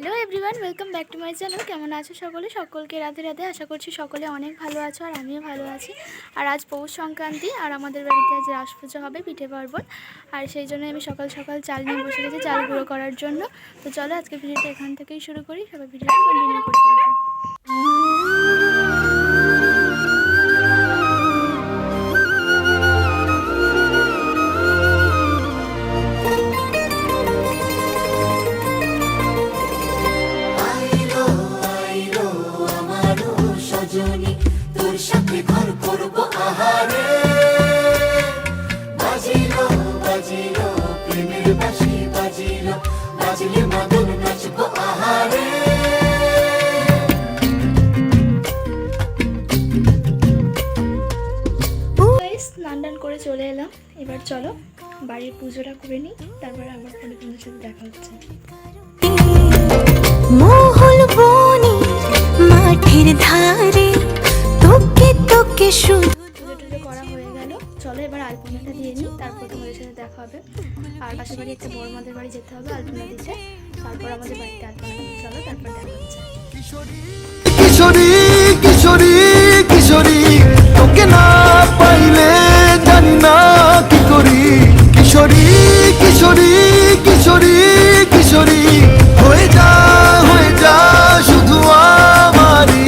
Hello everyone, welcome back to my channel. কেমন আছো সকলে? সকলকে রাধে রাধে। আশা করছি সকলে অনেক ভালো আছো আর আমিও ভালো আছি। আর আজ পৌষ সংক্রান্তি আর আমাদের বাড়িতে আজ রাস পুজো হবে, পিঠে পার্বণ। আর সেই জন্য আমি সকাল সকাল চাল নিয়ে বসে গেছি চাল গুঁড়ো করার জন্য। তো চলো আজকে ভিডিওটা এখান থেকেই শুরু করি, সবাই ভিডিওটা কন্টিনিউ করতে থাকো। স্নান টান করে চলে এলাম। এবার চলো বাড়ির পুজোটা করে নিই, তারপরে আবার পরে তোমাদের সাথে দেখা হচ্ছে। মহল বনে মাঠের ধারে তোকে তোকে শুধু পুজো টুজো করা হয়ে গেল। চলো এবার আলপনাটা দিয়ে নিই, তারপর তোমাদের সাথে দেখা হবে। আর পাশের বাড়ি একটা বড়মাদের বাড়ি যেতে হবে আলপনা দিতে, তারপর আমাদের বাড়িতে আলপনা দিতে। চলো তারপর দেখা হচ্ছে। কিশোরী কিশোরী কিশোরী তোকে না পাইলে জানি না কি করি। কিশোরী কিশোরী কিশোরী কিশোরী হয়ে যা শুধু আমারই।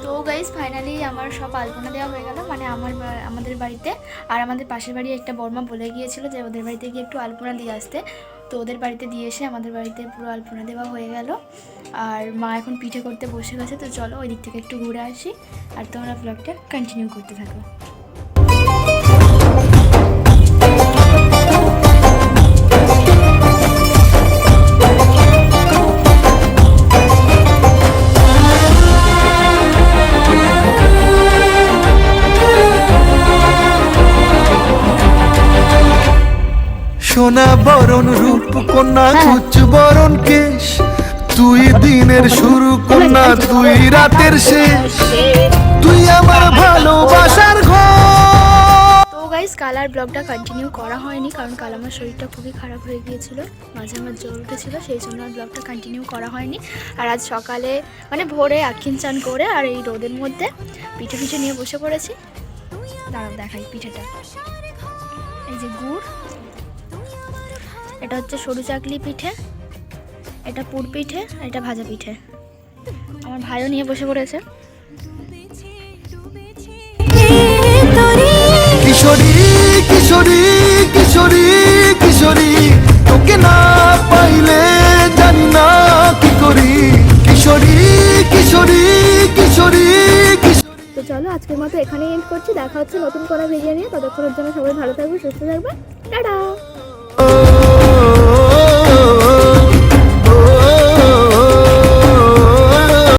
তো গাইস ফাইনালি আমার সব আলপনা দেওয়া হয়ে গেল, মানে আমাদের বাড়িতে। আর আমাদের পাশের বাড়ি একটা বর্মা বলে গিয়েছিল যে ওদের বাড়িতে গিয়ে একটু আলপনা দিয়ে আসতে। তো ওদের বাড়িতে দিয়ে এসে আমাদের বাড়িতে পুরো আলপনা দেওয়া হয়ে গেল। আর মা এখন পিঠে করতে বসে গেছে। তো চলো ওই দিক থেকে একটু ঘুরে আসি আর তোমরা ব্লগটা কন্টিনিউ করতে থাকো। সোনা বরণ রূপ কন্যা কুচ বরণ কেশ, তুই দিনের শুরু কন্যা তুই রাতের শেষ, তুই আমার ভালোবাসার ঘর। তো গাইস কালার ব্লগটা কন্টিনিউ করা হয়নি, কারণ কাল আমার শরীরটা খুবই খারাপ হয়ে গিয়েছিল, মাঝে আমার জ্বর উঠেছিল, সেই জন্য আর ব্লগটা কন্টিনিউ করা হয়নি। আর আজ সকালে মানে ভোরে আখিন চান করে আর এই রোদের মধ্যে পিঠে নিয়ে বসে পড়েছি। দাঁড়াও দেখাই পিঠেটা। এই যে গুড়, এটা হচ্ছে সরু চাকলি পিঠে, এটা পুর পিঠে, এটা ভাজা পিঠে। আমার ভাইও নিয়ে বসে পড়েছে। কিশোরী কিশোরী কিশোরী কিশোরী তোকে না পাইলে জানি না কি করি। কিশোরী কিশোরী কিশোরী কিশোরী। তো চলো আজকের মতো এখানেই এন্ড করছি, দেখা হচ্ছে নতুন কোনো ভিডিও নিয়ে। ততক্ষণের জন্য সবাই ভালো থাকবে, সুস্থ থাকবে, টাটা।